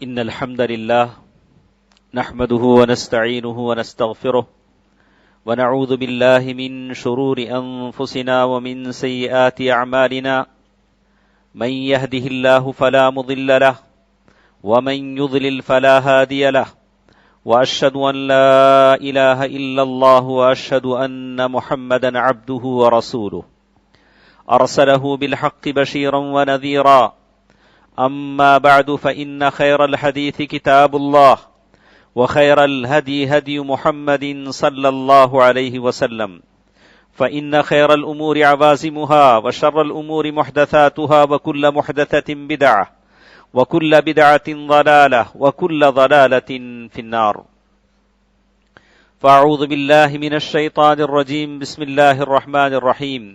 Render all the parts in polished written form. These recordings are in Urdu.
إن الحمد لله نحمده ونستعينه ونستغفره ونعوذ بالله من شرور أنفسنا ومن سيئات أعمالنا من يهده الله فلا مضل له ومن يضلل فلا هادي له وأشهد أن لا إله إلا الله وأشهد أن محمدا عبده ورسوله أرسله بالحق بشيرا ونذيرا أما بعد فإن خير الحديث كتاب الله وخير الهدي هدي محمد صلى الله عليه وسلم فإن خير الأمور عوازمها وشر الأمور محدثاتها وكل محدثة بدعة وكل بدعة ضلالة وكل ضلالة في النار فأعوذ بالله من الشيطان الرجيم بسم الله الرحمن الرحيم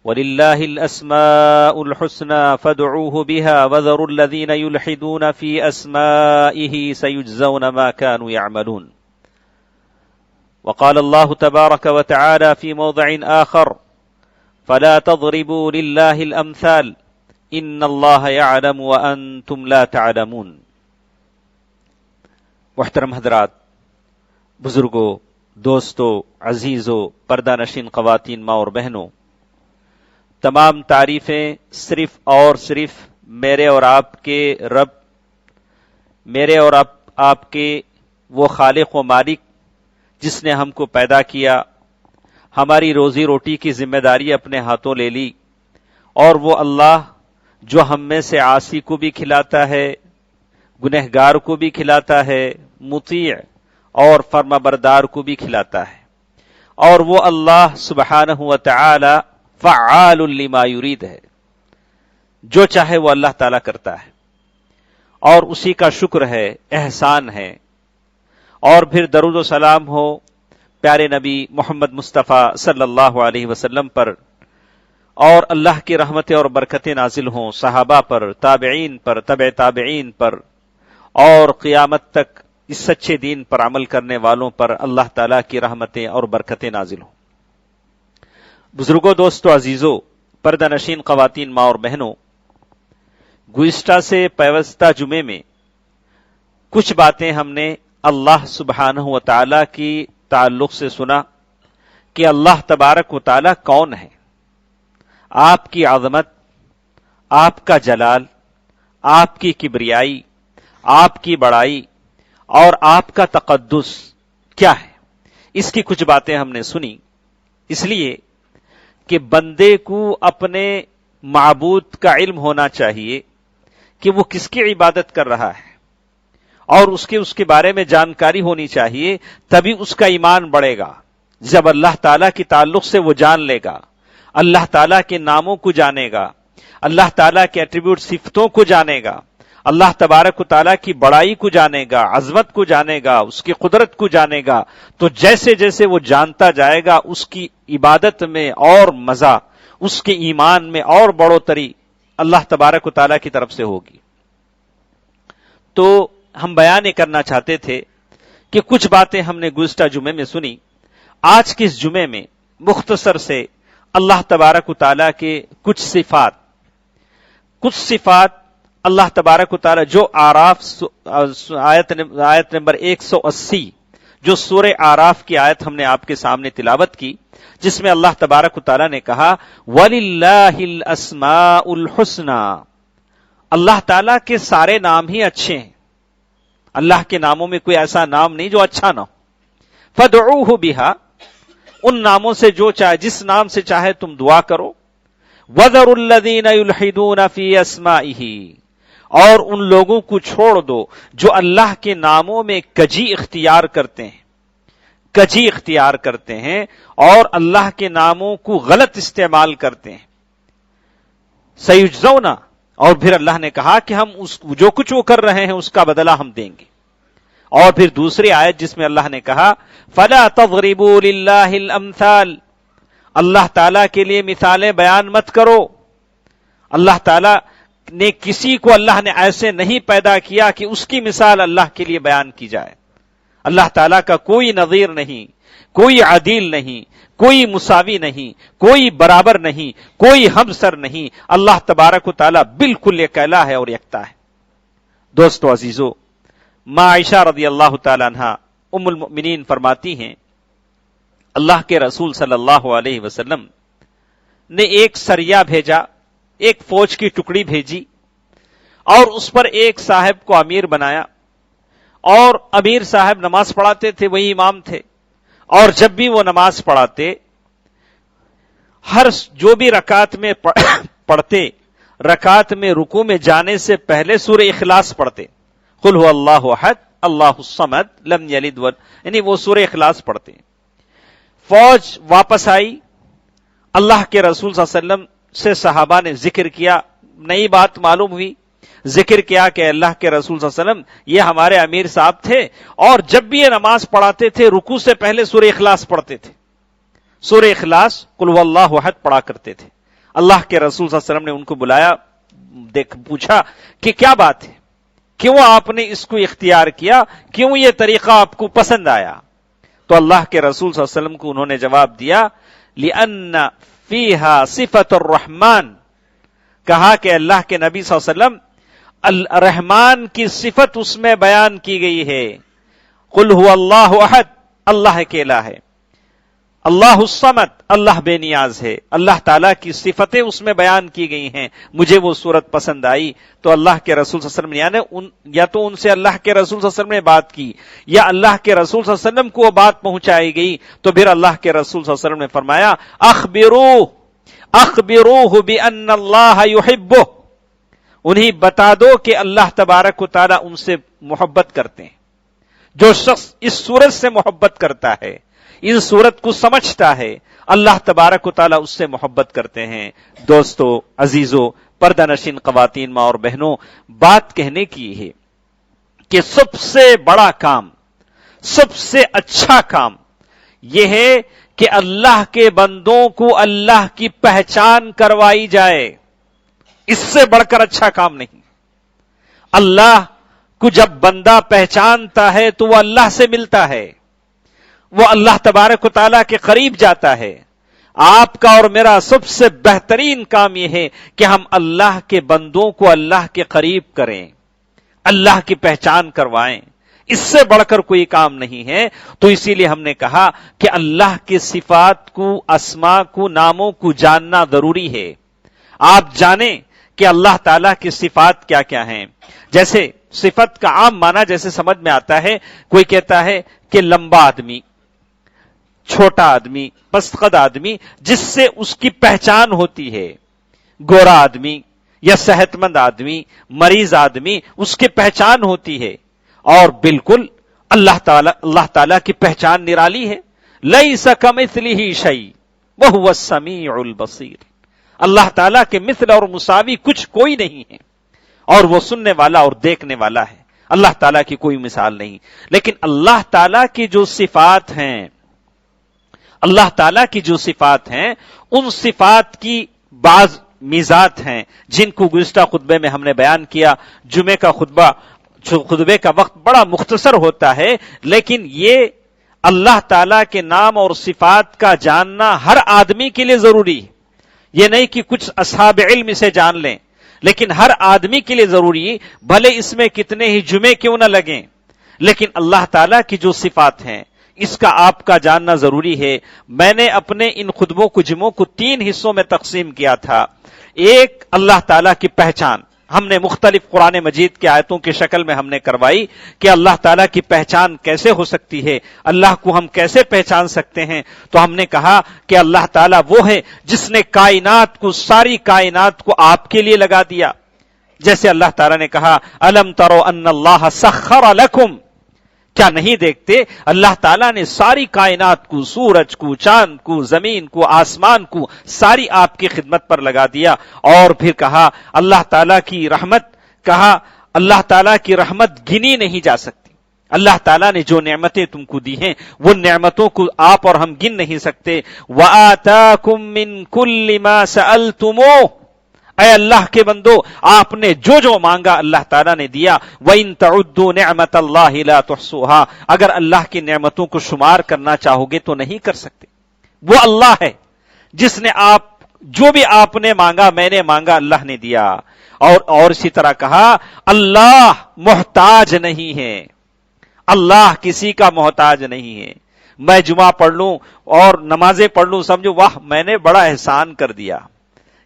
وَلِلَّهِ الْأَسْمَاءُ الْحُسْنَى فَادْعُوهُ بِهَا وَذَرُوا الَّذِينَ يُلْحِدُونَ فِي أَسْمَائِهِ سَيُجْزَوْنَ مَا كَانُوا يَعْمَلُونَ وقال الله تبارك وتعالى في موضع آخر فلا تضربوا لله الأمثال إن الله يعلم وأنتم لا تعلمون۔ محترم حضرات، بزرگوں، دوستوں، عزیزوں، پردہ نشین خواتین، ماں اور بہنوں، تمام تعریفیں صرف اور صرف میرے اور آپ کے رب، میرے اور آپ کے وہ خالق و مالک جس نے ہم کو پیدا کیا، ہماری روزی روٹی کی ذمہ داری اپنے ہاتھوں لے لی، اور وہ اللہ جو ہم میں سے عاصی کو بھی کھلاتا ہے، گنہگار کو بھی کھلاتا ہے، مطیع اور فرما بردار کو بھی کھلاتا ہے، اور وہ اللہ سبحانہ و تعالی فعال لما یرید ہے، جو چاہے وہ اللہ تعالیٰ کرتا ہے، اور اسی کا شکر ہے، احسان ہے۔ اور پھر درود و سلام ہو پیارے نبی محمد مصطفیٰ صلی اللہ علیہ وسلم پر، اور اللہ کی رحمتیں اور برکتیں نازل ہوں صحابہ پر، تابعین پر، تبع تابعین پر، اور قیامت تک اس سچے دین پر عمل کرنے والوں پر اللہ تعالیٰ کی رحمتیں اور برکتیں نازل ہوں۔ بزرگوں، دوستوں، عزیزوں، پردہ نشین خواتین، ماں اور بہنوں، گزشتہ سے پیوستہ جمعے میں کچھ باتیں ہم نے اللہ سبحانہ و تعالی کی تعلق سے سنا کہ اللہ تبارک و تعالی کون ہے، آپ کی عظمت، آپ کا جلال، آپ کی کبریائی، آپ کی بڑائی اور آپ کا تقدس کیا ہے، اس کی کچھ باتیں ہم نے سنی۔ اس لیے کہ بندے کو اپنے معبود کا علم ہونا چاہیے کہ وہ کس کی عبادت کر رہا ہے، اور اس کے بارے میں جانکاری ہونی چاہیے، تبھی اس کا ایمان بڑھے گا۔ جب اللہ تعالیٰ کی تعلق سے وہ جان لے گا، اللہ تعالیٰ کے ناموں کو جانے گا، اللہ تعالیٰ کے ایٹریبیوٹ صفتوں کو جانے گا، اللہ تبارک و تعالیٰ کی بڑائی کو جانے گا، عظمت کو جانے گا، اس کی قدرت کو جانے گا، تو جیسے جیسے وہ جانتا جائے گا، اس کی عبادت میں اور مزہ، اس کے ایمان میں اور بڑھوتری اللہ تبارک و تعالیٰ کی طرف سے ہوگی۔ تو ہم بیان یہ کرنا چاہتے تھے کہ کچھ باتیں ہم نے گزشتہ جمعے میں سنی۔ آج کے اس جمعے میں مختصر سے اللہ تبارک و تعالیٰ کے کچھ صفات اللہ تبارک و تعالی جو آراف آیت نمبر 180 جو سورہ آراف کی آیت ہم نے آپ کے سامنے تلاوت کی، جس میں اللہ تبارک و تعالی نے کہا وَلِلَّهِ الْأَسْمَاءُ الْحُسْنَى، اللہ تعالیٰ کے سارے نام ہی اچھے ہیں، اللہ کے ناموں میں کوئی ایسا نام نہیں جو اچھا نہ ہو۔ فَادْعُوهُ بِهَا، ان ناموں سے جو چاہے، جس نام سے چاہے تم دعا کرو۔ وَذَرُوا الَّذِينَ يُلْحِدُونَ فِي أَسْمَائِهِ، اور ان لوگوں کو چھوڑ دو جو اللہ کے ناموں میں کجی اختیار کرتے ہیں اور اللہ کے ناموں کو غلط استعمال کرتے ہیں۔ سَيُجْزَوْنَ، اور پھر اللہ نے کہا کہ ہم جو کچھ وہ کر رہے ہیں اس کا بدلہ ہم دیں گے۔ اور پھر دوسری آیت جس میں اللہ نے کہا فَلَا تَضْرِبُوا لِلَّهِ الْأَمْثَالِ، اللہ تعالیٰ کے لیے مثالیں بیان مت کرو۔ اللہ تعالیٰ نے کسی کو اللہ نے ایسے نہیں پیدا کیا کہ اس کی مثال اللہ کے لیے بیان کی جائے۔ اللہ تعالیٰ کا کوئی نظیر نہیں، کوئی عدیل نہیں، کوئی مساوی نہیں، کوئی برابر نہیں، کوئی ہمسر نہیں۔ اللہ تبارک و تعالیٰ بالکل اکیلا ہے اور یکتا ہے۔ دوستو عزیزو، ماں عائشہ رضی اللہ تعالی عنہا ام المؤمنین فرماتی ہیں اللہ کے رسول صلی اللہ علیہ وسلم نے ایک سریا بھیجا، ایک فوج کی ٹکڑی بھیجی اور اس پر ایک صاحب کو امیر بنایا، اور امیر صاحب نماز پڑھاتے تھے، وہی امام تھے، اور جب بھی وہ نماز پڑھاتے ہر جو بھی رکعت میں پڑھتے، رکعت میں رکوع میں جانے سے پہلے سورہ اخلاص پڑھتے، قل هو اللہ احد اللہ الصمد لم یلد یعنی وہ سورہ اخلاص پڑھتے۔ فوج واپس آئی، اللہ کے رسول صلی اللہ علیہ وسلم سے صحابہ نے ذکر کیا، نئی بات معلوم ہوئی، ذکر کیا کہ اللہ کے رسول صلی اللہ علیہ وسلم یہ ہمارے امیر صاحب تھے، اور جب بھی یہ نماز پڑھاتے تھے رکوع سے پہلے سورہ اخلاص پڑھتے تھے، سورہ اخلاص قل هو اللہ احد پڑھا کرتے تھے۔ اللہ کے رسول صلی اللہ علیہ وسلم نے ان کو بلایا، پوچھا کہ کیا بات ہے، کیوں آپ نے اس کو اختیار کیا، کیوں یہ طریقہ آپ کو پسند آیا؟ تو اللہ کے رسول صلی اللہ علیہ وسلم کو انہوں نے جواب دیا لِأَنَّ فِيهَا صِفَةُ الرَّحْمَانِ، کہا کہ اللہ کے نبی صلی اللہ علیہ وسلم الرحمان کی صفت اس میں بیان کی گئی ہے، قل هو اللہ احد اللہ اکیلا ہے، اللہ الصمد اللہ بے نیاز ہے، اللہ تعالیٰ کی صفتیں اس میں بیان کی گئی ہیں، مجھے وہ صورت پسند آئی۔ تو اللہ کے رسول صلی اللہ علیہ وسلم نے یا تو ان سے اللہ کے رسول صلی اللہ علیہ وسلم نے بات کی، یا اللہ کے رسول صلی اللہ علیہ وسلم کو وہ بات پہنچائی گئی، تو پھر اللہ کے رسول صلی اللہ علیہ وسلم نے فرمایا اخبروہ بان اللہ یحبہ، انہیں بتا دو کہ اللہ تبارک و تعالیٰ ان سے محبت کرتے ہیں۔ جو شخص اس صورت سے محبت کرتا ہے، اس صورت کو سمجھتا ہے، اللہ تبارک و تعالیٰ اس سے محبت کرتے ہیں۔ دوستو عزیزو، پردہ نشین خواتین ماں اور بہنوں، بات کہنے کی ہے کہ سب سے بڑا کام، سب سے اچھا کام یہ ہے کہ اللہ کے بندوں کو اللہ کی پہچان کروائی جائے، اس سے بڑھ کر اچھا کام نہیں۔ اللہ کو جب بندہ پہچانتا ہے تو وہ اللہ سے ملتا ہے، وہ اللہ تبارک و تعالیٰ کے قریب جاتا ہے۔ آپ کا اور میرا سب سے بہترین کام یہ ہے کہ ہم اللہ کے بندوں کو اللہ کے قریب کریں، اللہ کی پہچان کروائیں، اس سے بڑھ کر کوئی کام نہیں ہے۔ تو اسی لیے ہم نے کہا کہ اللہ کے صفات کو، اسماء کو، ناموں کو جاننا ضروری ہے۔ آپ جانیں کہ اللہ تعالیٰ کی صفات کیا کیا ہیں۔ جیسے صفت کا عام معنی جیسے سمجھ میں آتا ہے، کوئی کہتا ہے کہ لمبا آدمی، چھوٹا آدمی، پست قد آدمی، جس سے اس کی پہچان ہوتی ہے، گورا آدمی یا صحت مند آدمی، مریض آدمی، اس کی پہچان ہوتی ہے۔ اور بالکل اللہ تعالیٰ کی پہچان نرالی ہے، لیس کمثلہ شیء وہو السمیع البصیر، اللہ تعالیٰ کے مثل اور مساوی کچھ کوئی نہیں ہے، اور وہ سننے والا اور دیکھنے والا ہے، اللہ تعالیٰ کی کوئی مثال نہیں۔ لیکن اللہ تعالیٰ کی جو صفات ہیں، اللہ تعالیٰ کی جو صفات ہیں، ان صفات کی بعض میزات ہیں جن کو گزشتہ خطبے میں ہم نے بیان کیا۔ جمعے کا خطبے کا وقت بڑا مختصر ہوتا ہے، لیکن یہ اللہ تعالیٰ کے نام اور صفات کا جاننا ہر آدمی کے لیے ضروری ہے۔ یہ نہیں کہ کچھ اصحاب علم سے جان لیں، لیکن ہر آدمی کے لیے ضروری، بھلے اس میں کتنے ہی جمعے کیوں نہ لگیں، لیکن اللہ تعالیٰ کی جو صفات ہیں اس کا آپ کا جاننا ضروری ہے۔ میں نے اپنے ان خطبوں کو جمعوں کو 3 حصوں میں تقسیم کیا تھا۔ ایک اللہ تعالیٰ کی پہچان ہم نے مختلف قرآن مجید کے آیتوں کی شکل میں ہم نے کروائی کہ اللہ تعالیٰ کی پہچان کیسے ہو سکتی ہے، اللہ کو ہم کیسے پہچان سکتے ہیں۔ تو ہم نے کہا کہ اللہ تعالیٰ وہ ہے جس نے کائنات کو، ساری کائنات کو آپ کے لیے لگا دیا۔ جیسے اللہ تعالیٰ نے کہا الم تروا ان اللہ سخر لکم، کیا نہیں دیکھتے اللہ تعالیٰ نے ساری کائنات کو، سورج کو، چاند کو، زمین کو، آسمان کو، ساری آپ کی خدمت پر لگا دیا۔ اور پھر کہا اللہ تعالیٰ کی رحمت، کہا اللہ تعالیٰ کی رحمت گنی نہیں جا سکتی۔ اللہ تعالیٰ نے جو نعمتیں تم کو دی ہیں وہ نعمتوں کو آپ اور ہم گن نہیں سکتے۔ وَآتَاكُم مِّن كُلِّ مَا سَأَلْتُمُوهُ، اے اللہ کے بندو آپ نے جو جو مانگا اللہ تعالیٰ نے دیا۔ وَإِن تَعُدُّوا نِعْمَةَ اللَّهِ لَا تُحْصُوهَا، اگر اللہ کی نعمتوں کو شمار کرنا چاہو گے تو نہیں کر سکتے۔ وہ اللہ ہے جس نے جو بھی آپ نے مانگا، میں نے مانگا، اللہ نے دیا۔ اور اسی طرح کہا اللہ محتاج نہیں ہے، اللہ کسی کا محتاج نہیں ہے۔ میں جمعہ پڑھ لوں اور نمازیں پڑھ لوں، سمجھو واہ میں نے بڑا احسان کر دیا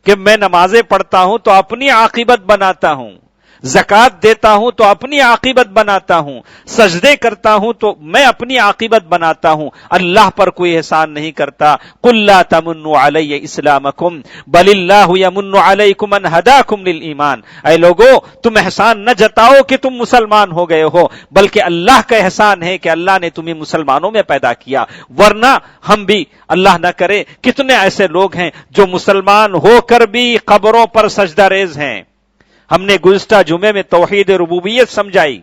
کہ میں نمازیں پڑھتا ہوں تو اپنی عاقبت بناتا ہوں، زکوٰۃ دیتا ہوں تو اپنی عاقبت بناتا ہوں، سجدے کرتا ہوں تو میں اپنی عاقبت بناتا ہوں، اللہ پر کوئی احسان نہیں کرتا۔ قل لا تمنوا علی اسلامکم بل اللہ یمن علیکم ان ہداکم للایمان، اے لوگو تم احسان نہ جتاؤ کہ تم مسلمان ہو گئے ہو، بلکہ اللہ کا احسان ہے کہ اللہ نے تمہیں مسلمانوں میں پیدا کیا، ورنہ ہم بھی اللہ نہ کرے کتنے ایسے لوگ ہیں جو مسلمان ہو کر بھی قبروں پر سجدہ ریز ہیں۔ ہم نے گزشتہ جمعے میں توحید ربوبیت سمجھائی،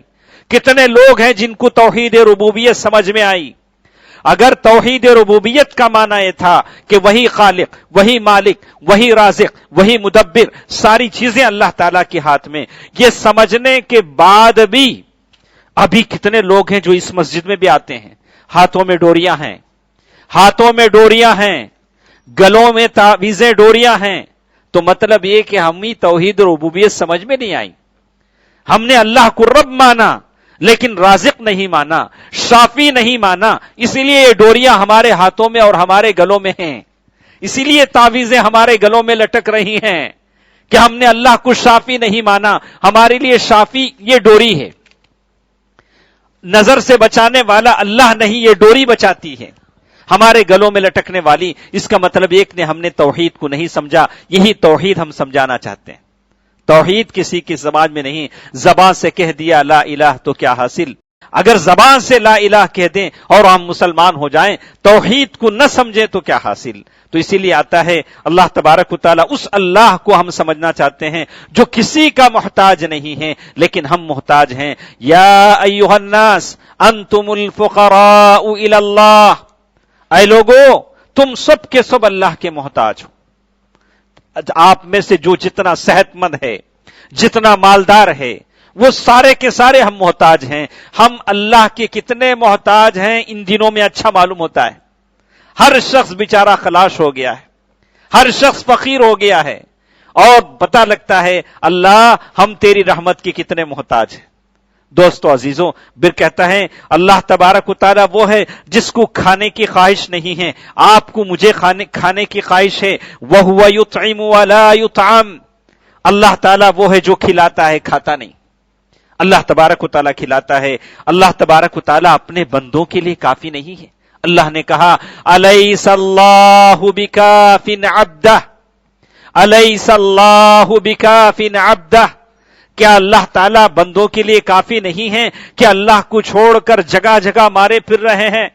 کتنے لوگ ہیں جن کو توحید ربوبیت سمجھ میں آئی۔ اگر توحید ربوبیت کا معنی یہ تھا کہ وہی خالق، وہی مالک، وہی رازق، وہی مدبر، ساری چیزیں اللہ تعالیٰ کے ہاتھ میں، یہ سمجھنے کے بعد بھی ابھی کتنے لوگ ہیں جو اس مسجد میں بھی آتے ہیں، ہاتھوں میں ڈوریاں ہیں، ہاتھوں میں ڈوریاں ہیں، گلوں میں تعویذیں ڈوریاں ہیں، تو مطلب یہ کہ ہم ہی توحید ربوبیت سمجھ میں نہیں آئی۔ ہم نے اللہ کو رب مانا لیکن رازق نہیں مانا، شافی نہیں مانا، اسی لیے یہ ڈوریاں ہمارے ہاتھوں میں اور ہمارے گلوں میں ہیں، اسی لیے تعویذیں ہمارے گلوں میں لٹک رہی ہیں کہ ہم نے اللہ کو شافی نہیں مانا، ہمارے لیے شافی یہ ڈوری ہے، نظر سے بچانے والا اللہ نہیں، یہ ڈوری بچاتی ہے ہمارے گلوں میں لٹکنے والی۔ اس کا مطلب ایک نے ہم نے توحید کو نہیں سمجھا، یہی توحید ہم سمجھانا چاہتے ہیں۔ توحید کسی کی زبان میں نہیں، زبان سے کہہ دیا لا الہ تو کیا حاصل، اگر زبان سے لا الہ کہہ دیں اور ہم مسلمان ہو جائیں، توحید کو نہ سمجھیں تو کیا حاصل۔ تو اسی لیے آتا ہے اللہ تبارک و تعالیٰ، اس اللہ کو ہم سمجھنا چاہتے ہیں جو کسی کا محتاج نہیں ہے لیکن ہم محتاج ہیں۔ یا ایھا الناس انتم الفقراء الی اللہ، اے لوگو تم سب کے سب اللہ کے محتاج ہو۔ آپ میں سے جو جتنا صحت مند ہے، جتنا مالدار ہے، وہ سارے کے سارے ہم محتاج ہیں۔ ہم اللہ کے کتنے محتاج ہیں ان دنوں میں اچھا معلوم ہوتا ہے۔ ہر شخص بیچارہ خلاش ہو گیا ہے، ہر شخص فقیر ہو گیا ہے، اور پتہ لگتا ہے اللہ ہم تیری رحمت کے کتنے محتاج ہیں۔ دوستو عزیزوں، پھر کہتا ہے اللہ تبارک و تعالیٰ وہ ہے جس کو کھانے کی خواہش نہیں ہے، آپ کو مجھے کھانے کی خواہش ہے۔ وَهُوَ يُطْعِمُ وَلَا يُطْعَمُ، اللہ تعالیٰ وہ ہے جو کھلاتا ہے کھاتا نہیں، اللہ تبارک و تعالیٰ کھلاتا ہے۔ اللہ تبارک و تعالیٰ اپنے بندوں کے لیے کافی نہیں ہے۔ اللہ نے کہا أَلَيْسَ اللَّهُ بِكَافٍ عَبْدَهُ، أَلَيْسَ اللَّهُ بِكَافٍ عَبْدَهُ، کیا اللہ تعالیٰ بندوں کے لیے کافی نہیں ہے کہ اللہ کو چھوڑ کر جگہ جگہ مارے پھر رہے ہیں،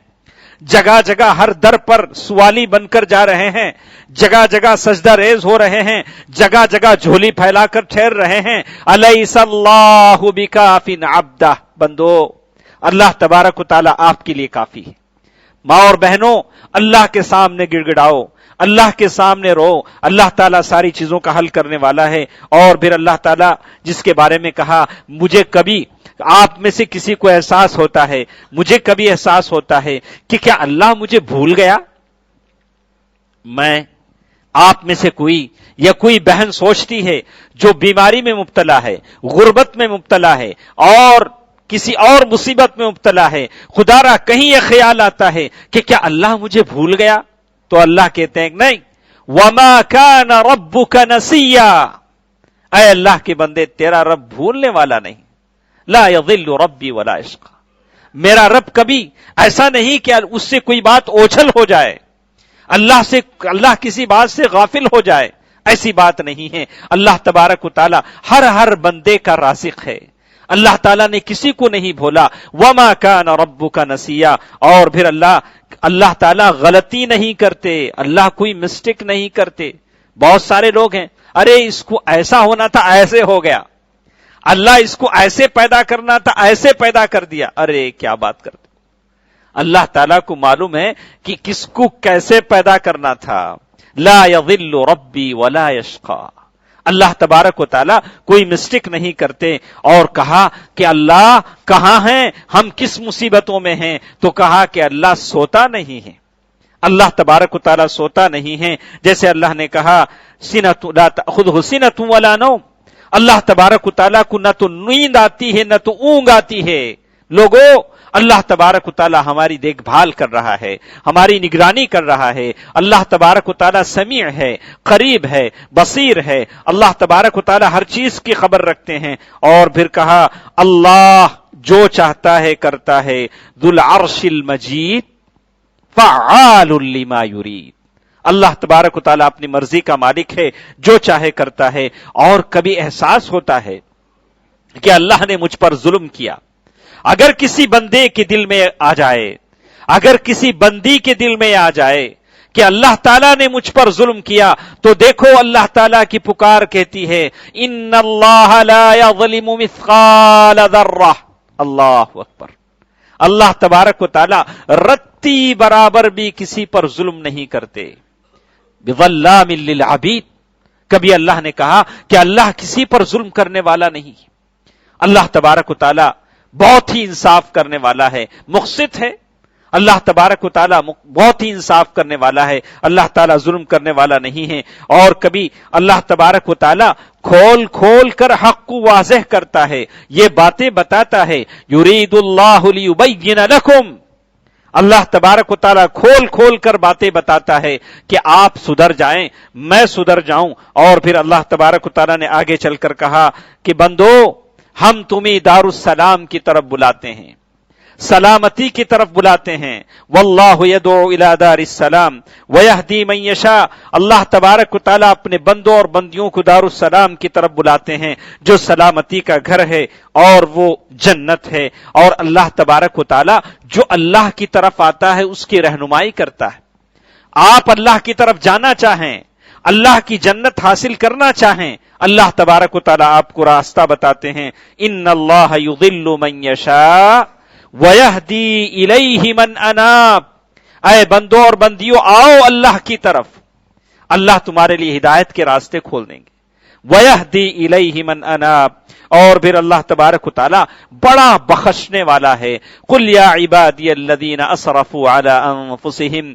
جگہ جگہ ہر در پر سوالی بن کر جا رہے ہیں، جگہ جگہ سجدہ ریز ہو رہے ہیں، جگہ جگہ جھولی پھیلا کر ٹھہر رہے ہیں۔ أَلَيْسَ اللَّهُ بِكَافٍ عَبْدَهُ، بندو اللہ تبارک و تعالیٰ آپ کے لیے کافی ہے۔ ماں اور بہنوں، اللہ کے سامنے گڑ گڑاؤ، اللہ کے سامنے رو، اللہ تعالیٰ ساری چیزوں کا حل کرنے والا ہے۔ اور پھر اللہ تعالیٰ جس کے بارے میں کہا مجھے کبھی آپ میں سے کسی کو احساس ہوتا ہے، مجھے کبھی احساس ہوتا ہے کہ کیا اللہ مجھے بھول گیا؟ میں آپ میں سے کوئی یا کوئی بہن سوچتی ہے جو بیماری میں مبتلا ہے، غربت میں مبتلا ہے اور کسی اور مصیبت میں مبتلا ہے، خدا را کہیں یہ خیال آتا ہے کہ کیا اللہ مجھے بھول گیا؟ تو اللہ کہتے ہیں نہیں، وَمَا كَانَ رَبُّكَ نَسِيًّا، اے اللہ کے بندے تیرا رب بھولنے والا نہیں، لا يضل ربی ولا يشقى، میرا رب کبھی ایسا نہیں کہ اس سے کوئی بات اوچھل ہو جائے، اللہ کسی بات سے غافل ہو جائے، ایسی بات نہیں ہے۔ اللہ تبارک و تعالی ہر بندے کا رازق ہے، اللہ تعالیٰ نے کسی کو نہیں بھولا۔ وَمَا كَانَ رَبُّكَ نَسِيًّا، اور پھر اللہ تعالیٰ غلطی نہیں کرتے، اللہ کوئی مسٹیک نہیں کرتے۔ بہت سارے لوگ ہیں، ارے اس کو ایسا ہونا تھا ایسے ہو گیا، اللہ اس کو ایسے پیدا کرنا تھا ایسے پیدا کر دیا، ارے کیا بات کرتے۔ اللہ تعالیٰ کو معلوم ہے کہ کس کو کیسے پیدا کرنا تھا۔ لا يضل ربی ولا يشقى، اللہ تبارک و تعالیٰ کوئی مسٹیک نہیں کرتے۔ اور کہا کہ اللہ کہاں ہیں، ہم کس مصیبتوں میں ہیں، تو کہا کہ اللہ سوتا نہیں ہے، اللہ تبارک و تعالیٰ سوتا نہیں ہے۔ جیسے اللہ نے کہا لا تأخذہ سنۃ ولا نوم، اللہ تبارک و تعالیٰ کو نہ تو نیند آتی ہے نہ تو اونگ آتی ہے. لوگوں، اللہ تبارک و تعالیٰ ہماری دیکھ بھال کر رہا ہے، ہماری نگرانی کر رہا ہے. اللہ تبارک و تعالیٰ سمیع ہے، قریب ہے، بصیر ہے. اللہ تبارک و تعالیٰ ہر چیز کی خبر رکھتے ہیں. اور پھر کہا اللہ جو چاہتا ہے کرتا ہے، ذو العرش المجید فعال لما یرید. اللہ تبارک و تعالیٰ اپنی مرضی کا مالک ہے، جو چاہے کرتا ہے. اور کبھی احساس ہوتا ہے کہ اللہ نے مجھ پر ظلم کیا. اگر کسی بندے کے دل میں آ جائے، اگر کسی بندی کے دل میں آ جائے کہ اللہ تعالیٰ نے مجھ پر ظلم کیا، تو دیکھو اللہ تعالیٰ کی پکار کہتی ہے ان اللہ لا یظلم مثقال ذرہ. اللہ اکبر. اللہ تبارک و تعالیٰ رتی برابر بھی کسی پر ظلم نہیں کرتے. بظلام للعبید. کبھی اللہ نے کہا کہ اللہ کسی پر ظلم کرنے والا نہیں. اللہ تبارک و تعالیٰ بہت ہی انصاف کرنے والا ہے، مقسط ہے. اللہ تبارک و تعالیٰ بہت ہی انصاف کرنے والا ہے. اللہ تعالیٰ ظلم کرنے والا نہیں ہے. اور کبھی اللہ تبارک و تعالیٰ کھول کھول کر حق کو واضح کرتا ہے، یہ باتیں بتاتا ہے. یرید اللہ لیبین لکم. اللہ تبارک و تعالیٰ کھول کھول کر باتیں بتاتا ہے کہ آپ سدھر جائیں، میں سدھر جاؤں. اور پھر اللہ تبارک و تعالیٰ نے آگے چل کر کہا کہ بندو، ہم تمہیں دار السلام کی طرف بلاتے ہیں، سلامتی کی طرف بلاتے ہیں. واللہ یدعو الی دار السلام ویہدی من یشاء. اللہ تبارک و تعالیٰ اپنے بندوں اور بندیوں کو دار السلام کی طرف بلاتے ہیں، جو سلامتی کا گھر ہے اور وہ جنت ہے. اور اللہ تبارک و تعالیٰ جو اللہ کی طرف آتا ہے اس کی رہنمائی کرتا ہے. آپ اللہ کی طرف جانا چاہیں، اللہ کی جنت حاصل کرنا چاہیں، اللہ تبارک و تعالیٰ آپ کو راستہ بتاتے ہیں. ان اللہ یضل من یشاء وَيَهْدِي إِلَيْهِ مَنْ أَنَابَ. اے بندوں اور بندیوں، آؤ اللہ کی طرف، اللہ تمہارے لیے ہدایت کے راستے کھول دیں گے. وَيَهْدِي إِلَيْهِ مَنْ أَنَابَ. اور پھر اللہ تبارک و تعالیٰ بڑا بخشنے والا ہے. قُلْ يَا عِبَادِيَ الَّذِينَ أَسْرَفُوا عَلَىٰ أَنفُسِهِمْ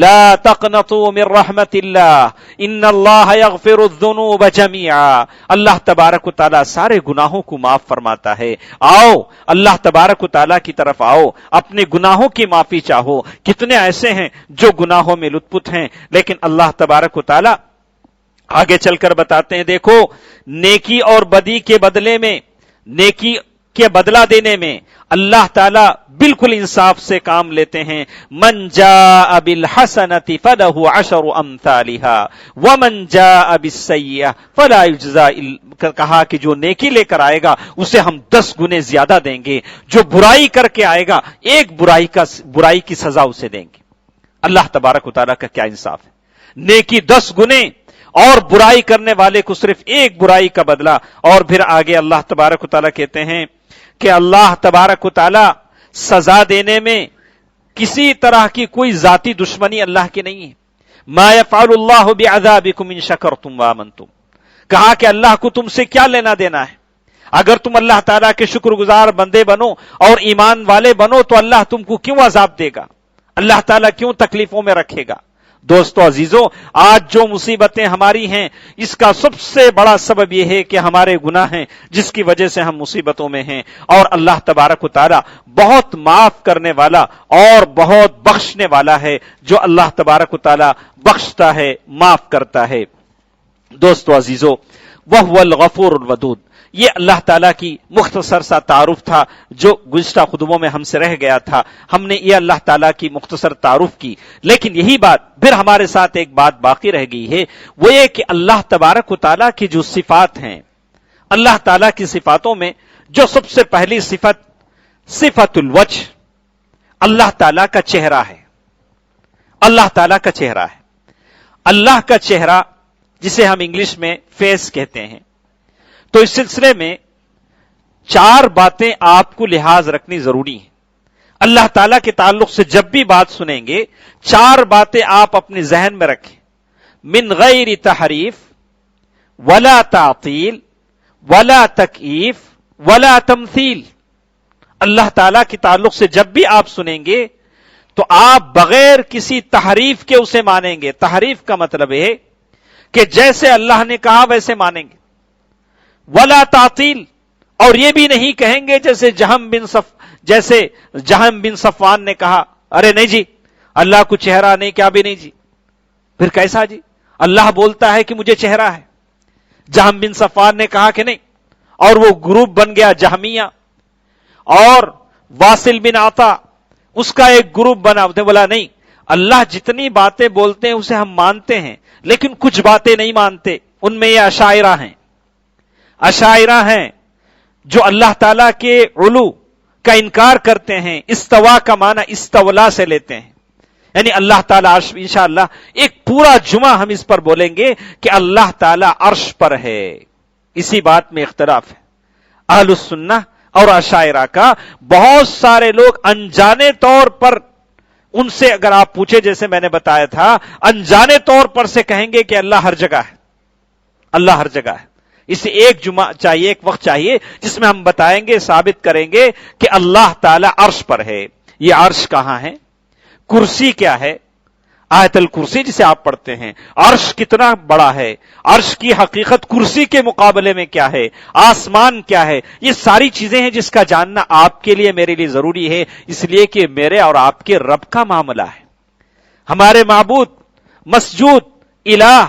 لَا تَقْنَطُوا مِنْ رَحْمَةِ اللَّهِ إِنَّ اللَّهَ يَغْفِرُ الذُّنُوبَ جَمِيعًا. اللہ تبارک و تعالیٰ سارے گناہوں کو معاف فرماتا ہے. آؤ اللہ تبارک و تعالیٰ کی طرف آؤ، اپنے گناہوں کی معافی چاہو. کتنے ایسے ہیں جو گناہوں میں لت پت ہیں، لیکن اللہ تبارک و تعالیٰ آگے چل کر بتاتے ہیں دیکھو، نیکی اور بدی کے بدلے میں، نیکی کے بدلہ دینے میں اللہ تعالیٰ بالکل انصاف سے کام لیتے ہیں. من جاء بالحسنۃ فلہ عشر امثالها ومن جاء بالسیئۃ فلا یجزى. کہا کہ جو نیکی لے کر آئے گا اسے ہم 10 گنے زیادہ دیں گے، جو برائی کر کے آئے گا ایک برائی کی سزا اسے دیں گے. اللہ تبارک و تعالیٰ کا کیا انصاف ہے. نیکی 10 گنے اور برائی کرنے والے کو صرف ایک برائی کا بدلہ. اور پھر آگے اللہ تبارک و تعالیٰ کہتے ہیں کہ اللہ تبارک و تعالیٰ سزا دینے میں کسی طرح کی کوئی ذاتی دشمنی اللہ کی نہیں ہے. ما یفعل اللہ بعذابکم ان شکرتم وآمنتم. کہا کہ اللہ کو تم سے کیا لینا دینا ہے. اگر تم اللہ تعالیٰ کے شکر گزار بندے بنو اور ایمان والے بنو تو اللہ تم کو کیوں عذاب دے گا، اللہ تعالیٰ کیوں تکلیفوں میں رکھے گا. دوستو عزیزو، آج جو مصیبتیں ہماری ہیں اس کا سب سے بڑا سبب یہ ہے کہ ہمارے گناہ ہیں، جس کی وجہ سے ہم مصیبتوں میں ہیں. اور اللہ تبارک و تعالیٰ بہت معاف کرنے والا اور بہت بخشنے والا ہے. جو اللہ تبارک و تعالیٰ بخشتا ہے، معاف کرتا ہے. دوستو عزیزو، وَهُوَ الْغَفُورُ الْوَدُودُ. یہ اللہ تعالیٰ کی مختصر سا تعارف تھا جو گزشتہ خطبوں میں ہم سے رہ گیا تھا. ہم نے یہ اللہ تعالیٰ کی مختصر تعارف کی، لیکن یہی بات پھر ہمارے ساتھ ایک بات باقی رہ گئی ہے، وہ یہ کہ اللہ تبارک و تعالیٰ کی جو صفات ہیں، اللہ تعالیٰ کی صفاتوں میں جو سب سے پہلی صفت صفت الوجہ، اللہ تعالیٰ کا چہرہ ہے. اللہ تعالیٰ کا چہرہ ہے. اللہ کا چہرہ جسے ہم انگلش میں فیس کہتے ہیں. تو اس سلسلے میں 4 باتیں آپ کو لحاظ رکھنی ضروری ہیں. اللہ تعالیٰ کے تعلق سے جب بھی بات سنیں گے 4 باتیں آپ اپنے ذہن میں رکھیں. من غیر تحریف ولا تعطیل ولا تکییف ولا تمثیل. اللہ تعالیٰ کے تعلق سے جب بھی آپ سنیں گے تو آپ بغیر کسی تحریف کے اسے مانیں گے. تحریف کا مطلب ہے کہ جیسے اللہ نے کہا ویسے مانیں گے. ولا تعطیل، اور یہ بھی نہیں کہیں گے جیسے جہم بن صفوان نے کہا، ارے نہیں جی اللہ کو چہرہ نہیں، کیا بھی نہیں جی، پھر کیسا جی، اللہ بولتا ہے کہ مجھے چہرہ ہے۔ جہم بن صفوان نے کہا کہ نہیں، اور وہ گروپ بن گیا جہمیہ، اور واصل بن عطا اس کا ایک گروپ بنا، بولا نہیں اللہ جتنی باتیں بولتے ہیں اسے ہم مانتے ہیں، لیکن کچھ باتیں نہیں مانتے، ان میں یہ اشاعرہ ہیں جو اللہ تعالی کے علو کا انکار کرتے ہیں، استوا کا معنی استولا سے لیتے ہیں، یعنی اللہ تعالیٰ عرش، انشاءاللہ ایک پورا جمعہ ہم اس پر بولیں گے کہ اللہ تعالیٰ عرش پر ہے، اسی بات میں اختلاف ہے۔ اہل السنہ اور اشاعرہ کا بہت سارے لوگ انجانے طور پر، ان سے اگر آپ پوچھے جیسے میں نے بتایا تھا، انجانے طور پر سے کہیں گے کہ اللہ ہر جگہ ہے، اللہ ہر جگہ ہے۔ اسے ایک جمعہ چاہیے، ایک وقت چاہیے جس میں ہم بتائیں گے، ثابت کریں گے کہ اللہ تعالیٰ عرش پر ہے۔ یہ عرش کہاں ہے، کرسی کیا ہے، آیت الکرسی جسے آپ پڑھتے ہیں، عرش کتنا بڑا ہے، عرش کی حقیقت کرسی کے مقابلے میں کیا ہے، آسمان کیا ہے، یہ ساری چیزیں ہیں جس کا جاننا آپ کے لیے میرے لیے ضروری ہے، اس لیے کہ میرے اور آپ کے رب کا معاملہ ہے، ہمارے معبود مسجود الہ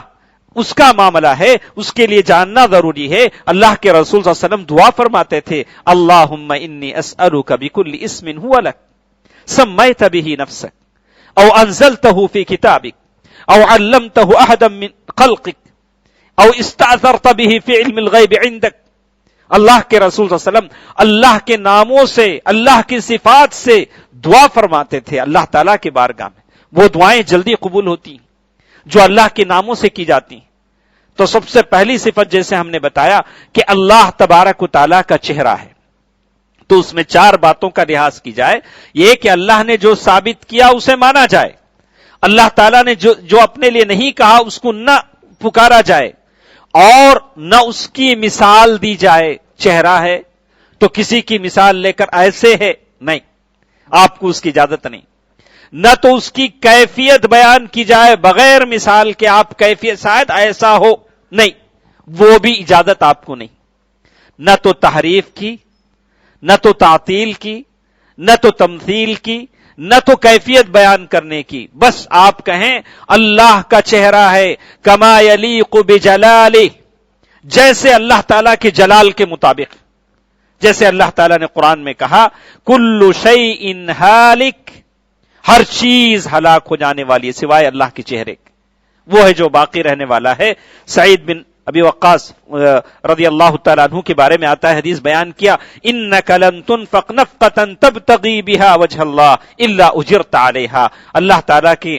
اس کا معاملہ ہے، اس کے لیے جاننا ضروری ہے۔ اللہ کے رسول صلی اللہ علیہ وسلم دعا فرماتے تھے، اللہم انی اسألک بکل اسم ہوا لک سمیت بہ نفسک او انزلتہ فی کتابک او علمتہ احدا من خلقک او استأثرت بہ فی علم الغیب عندک۔ اللہ کے رسول صلی اللہ علیہ وسلم اللہ کے ناموں سے، اللہ کی صفات سے دعا فرماتے تھے اللہ تعالیٰ کے بارگاہ میں، وہ دعائیں جلدی قبول ہوتی ہیں جو اللہ کے ناموں سے کی جاتی ہیں۔ تو سب سے پہلی صفت جیسے ہم نے بتایا کہ اللہ تبارک و تعالیٰ کا چہرہ ہے، تو اس میں 4 باتوں کا لحاظ کی جائے، یہ کہ اللہ نے جو ثابت کیا اسے مانا جائے، اللہ تعالیٰ نے جو اپنے لیے نہیں کہا اس کو نہ پکارا جائے، اور نہ اس کی مثال دی جائے۔ چہرہ ہے تو کسی کی مثال لے کر ایسے ہے نہیں، آپ کو اس کی اجازت نہیں، نہ تو اس کی کیفیت بیان کی جائے بغیر مثال کے، آپ کیفیت شاید ایسا ہو، نہیں، وہ بھی اجازت آپ کو نہیں، نہ تو تحریف کی، نہ تو تعطیل کی، نہ تو تمثیل کی، نہ تو کیفیت بیان کرنے کی، بس آپ کہیں اللہ کا چہرہ ہے کما یلیق بجلالہ، جیسے اللہ تعالیٰ کے جلال کے مطابق، جیسے اللہ تعالیٰ نے قرآن میں کہا کل شیء ہالک، ہر چیز ہلاک ہو جانے والی ہے سوائے اللہ کے چہرے کے، وہ ہے جو باقی رہنے والا ہے۔ سعید بن ابی وقاص رضی اللہ تعالیٰ عنہ کے بارے میں آتا ہے، حدیث بیان کیا، انک لن تنفق نفقۃ تبتغی بها وجہ اللہ الا اجرت علیہا، اللہ تعالیٰ کی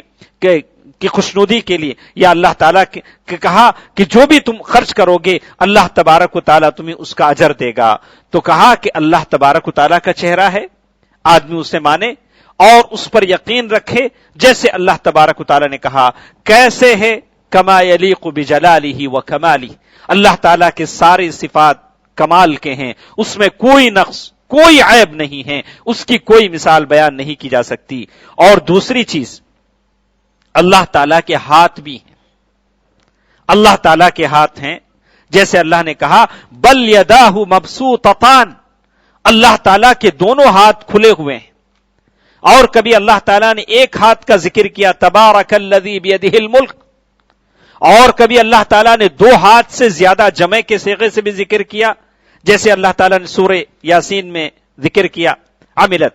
خوشنودی کے لیے، یا اللہ تعالیٰ کے کہا کہ جو بھی تم خرچ کرو گے اللہ تبارک و تعالیٰ تمہیں اس کا اجر دے گا، تو کہا کہ اللہ تبارک و تعالیٰ کا چہرہ ہے، آدمی اسے مانے اور اس پر یقین رکھے جیسے اللہ تبارک و تعالیٰ نے کہا۔ کیسے ہے؟ کما یلیق بجلالہ و کمالہ، اللہ تعالیٰ کے سارے صفات کمال کے ہیں، اس میں کوئی نقص، کوئی عیب نہیں ہے، اس کی کوئی مثال بیان نہیں کی جا سکتی۔ اور دوسری چیز، اللہ تعالیٰ کے ہاتھ بھی ہیں، اللہ تعالیٰ کے ہاتھ ہیں، جیسے اللہ نے کہا بل یداہ مبسوطتان، اللہ تعالیٰ کے دونوں ہاتھ کھلے ہوئے ہیں۔ اور کبھی اللہ تعالیٰ نے ایک ہاتھ کا ذکر کیا تبارک الذی بیدہ الملک، اور کبھی اللہ تعالیٰ نے 2 ہاتھ سے زیادہ جمع کے صیغے سے بھی ذکر کیا، جیسے اللہ تعالیٰ نے سورہ یاسین میں ذکر کیا عملت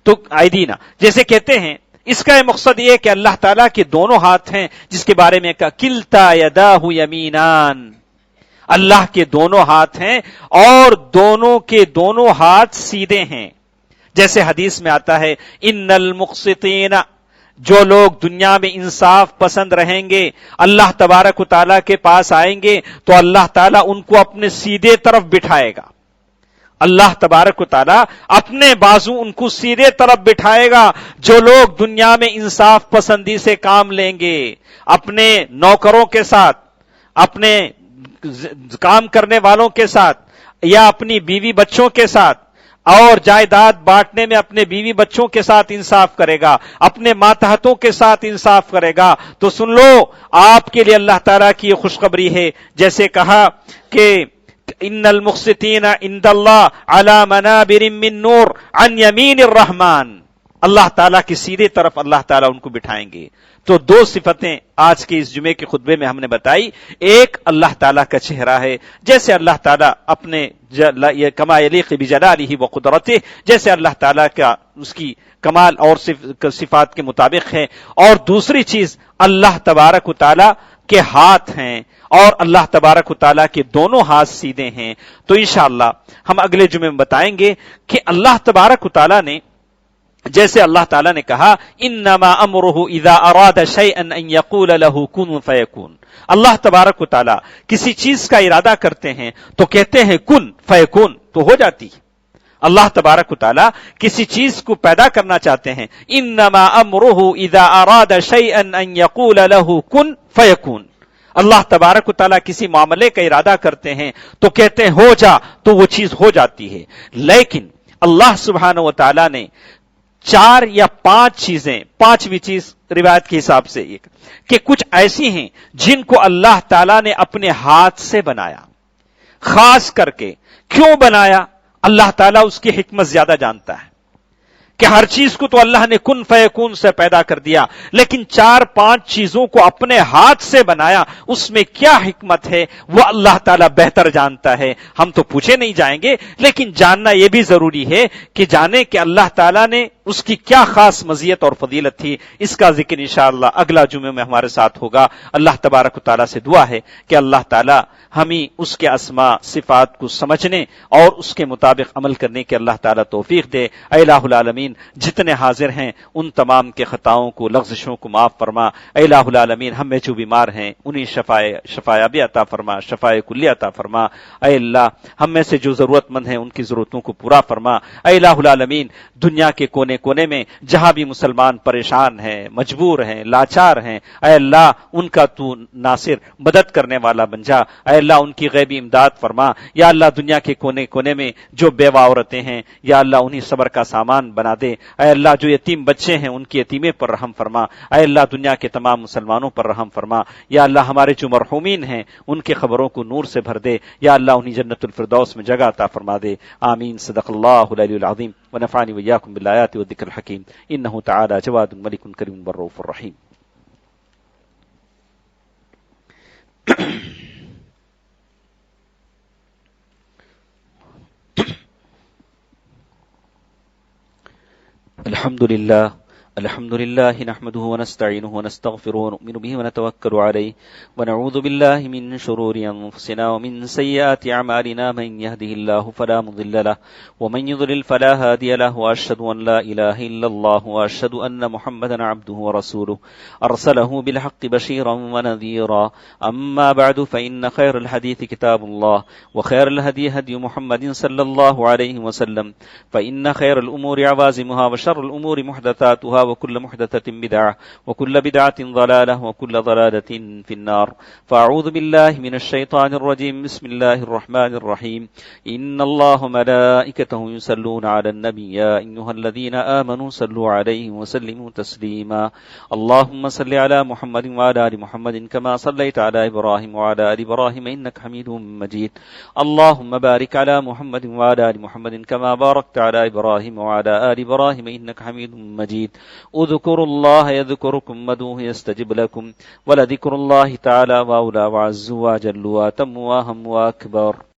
تو ایدینا، جیسے کہتے ہیں اس کا مقصد یہ کہ اللہ تعالیٰ کے دونوں ہاتھ ہیں، جس کے بارے میں کہا کلتا یداہ یمینان، اللہ کے دونوں ہاتھ ہیں اور دونوں کے دونوں ہاتھ سیدھے ہیں، جیسے حدیث میں آتا ہے ان المقسطین، جو لوگ دنیا میں انصاف پسند رہیں گے اللہ تبارک و تعالیٰ کے پاس آئیں گے تو اللہ تعالیٰ ان کو اپنے سیدھے طرف بٹھائے گا، اللہ تبارک و تعالیٰ اپنے بازو ان کو سیدھے طرف بٹھائے گا۔ جو لوگ دنیا میں انصاف پسندی سے کام لیں گے، اپنے نوکروں کے ساتھ، اپنے کام کرنے والوں کے ساتھ، یا اپنی بیوی بچوں کے ساتھ، اور جائیداد بانٹنے میں اپنے بیوی بچوں کے ساتھ انصاف کرے گا، اپنے ماتحتوں کے ساتھ انصاف کرے گا، تو سن لو آپ کے لیے اللہ تعالیٰ کی یہ خوشخبری ہے، جیسے کہا کہ ان المقسطین عند اللہ علی منابر من نور عن یمین الرحمن، اللہ تعالیٰ کی سیدھے طرف اللہ تعالیٰ ان کو بٹھائیں گے۔ تو دو صفتیں آج کے اس جمعے کے خطبے میں ہم نے بتائی، ایک اللہ تعالیٰ کا چہرہ ہے، جیسے اللہ تعالیٰ اپنے کما یلیق بجلالہ و قدرتہ، جیسے اللہ تعالیٰ کا اس کی کمال اور صفات کے مطابق ہے، اور دوسری چیز اللہ تبارک و تعالیٰ کے ہاتھ ہیں، اور اللہ تبارک و تعالیٰ کے دونوں ہاتھ سیدھے ہیں۔ تو انشاءاللہ ہم اگلے جمعے میں بتائیں گے کہ اللہ تبارک و تعالیٰ نے، جیسے اللہ تعالیٰ نے کہا انما امرہ اذا اراد شیئا ان یقول له کن فیکون، اللہ تبارک و تعالیٰ کسی چیز کا ارادہ کرتے ہیں تو کہتے ہیں کن فیکون، تو ہو جاتی ہے۔ اللہ تبارک و تعالیٰ کسی چیز کو پیدا کرنا چاہتے ہیں، انما امرہ اذا اراد شیئا ان یقول له کن فیکون، اللہ تبارک و تعالیٰ کسی معاملے کا ارادہ کرتے ہیں تو کہتے ہیں ہو جا، تو وہ چیز ہو جاتی ہے۔ لیکن اللہ سبحانہ و تعالیٰ نے 4 یا 5 چیزیں، 5ویں چیز روایت کے حساب سے یہ کہ کچھ ایسی ہیں جن کو اللہ تعالیٰ نے اپنے ہاتھ سے بنایا، خاص کر کے کیوں بنایا اللہ تعالیٰ اس کی حکمت زیادہ جانتا ہے، کہ ہر چیز کو تو اللہ نے کن فیکون سے پیدا کر دیا، لیکن 4-5 چیزوں کو اپنے ہاتھ سے بنایا، اس میں کیا حکمت ہے وہ اللہ تعالیٰ بہتر جانتا ہے۔ ہم تو پوچھے نہیں جائیں گے، لیکن جاننا یہ بھی ضروری ہے کہ جانیں کہ اللہ تعالیٰ نے اس کی کیا خاص مزیت اور فضیلت تھی۔ اس کا ذکر انشاءاللہ اگلا جمعے میں ہمارے ساتھ ہوگا۔ اللہ تبارک و تعالیٰ سے دعا ہے کہ اللہ تعالیٰ ہمیں اس کے اسماء صفات کو سمجھنے اور اس کے مطابق عمل کرنے کے اللہ تعالیٰ توفیق دے۔ اے الہ العالمین، جتنے حاضر ہیں ان تمام کے خطاؤں کو، لغزشوں کو معاف فرما۔ اے الہ العالمین، ہم میں جو بیمار ہیں انہیں شفایابی عطا فرما، شفائے کلی عطا فرما۔ اے اللہ، ہم میں سے جو ضرورت مند ہیں ان کی ضرورتوں کو پورا فرما۔ اے الہ العالمین، دنیا کے کونے کونے میں جہاں بھی مسلمان پریشان ہیں، مجبور ہیں، لاچار ہیں، اے اللہ ان کا تو ناصر مدد کرنے والا بن جا۔ اے اللہ ان کی غیبی امداد فرما۔ یا اللہ دنیا کے کونے کونے میں جو بیوہ عورتیں ہیں، یا اللہ انہیں صبر کا سامان بنا دے۔ اے اللہ جو یتیم بچے ہیں ان کی یتیمے پر رحم فرما۔ اے اللہ دنیا کے تمام مسلمانوں پر رحم فرما۔ یا اللہ ہمارے جو مرحومین ہیں ان کے قبروں کو نور سے بھر دے۔ یا اللہ انہیں جنت الفردوس میں جگہ عطا فرما دے۔ آمین۔ صدق اللہ العلی العظیم ونفعنی وإياكم بالآيات والذكر الحكيم إنه تعالى جواد ملك كريم بالرؤوف الرحيم۔ الحمد لله نحمده ونستعينه ونستغفره ونؤمن به ونتوكل عليه ونعوذ بالله من شرور أنفسنا ومن سيئات أعمالنا، من يهده الله فلا مضل له ومن يضلل فلا هادي له، وأشهد أن لا إله إلا الله وأشهد أن محمدا عبده ورسوله أرسله بالحق بشيرا ونذيرا. أما بعد، فإن خير الحديث كتاب الله، وخير الهدي هدي محمد صلى الله عليه وسلم، فإن خير الأمور عوازمها، وشر الأمور محدثاتها، وكل محدثة بدعة، وكل بدعة ضلالة، وكل ضلالة في النار. فأعوذ بالله من الشيطان الرجيم. بسم الله الرحمن الرحيم. إن الله ملائكته يصلون على النبي، يا أيها الذين آمنوا صلوا عليه وسلموا تسليما. اللهم صل على محمد وعلى آل محمد كما صليت على إبراهيم وعلى آل إبراهيم إنك حميد مجيد. اللهم بارك على محمد وعلى آل محمد كما باركت على إبراهيم وعلى آل إبراهيم إنك حميد مجيد. اذكروا الله يذكركم، وادعوه يستجب لكم، ولذكر الله تعالى وأولى وعز وجل وأتم وأهم وأكبر.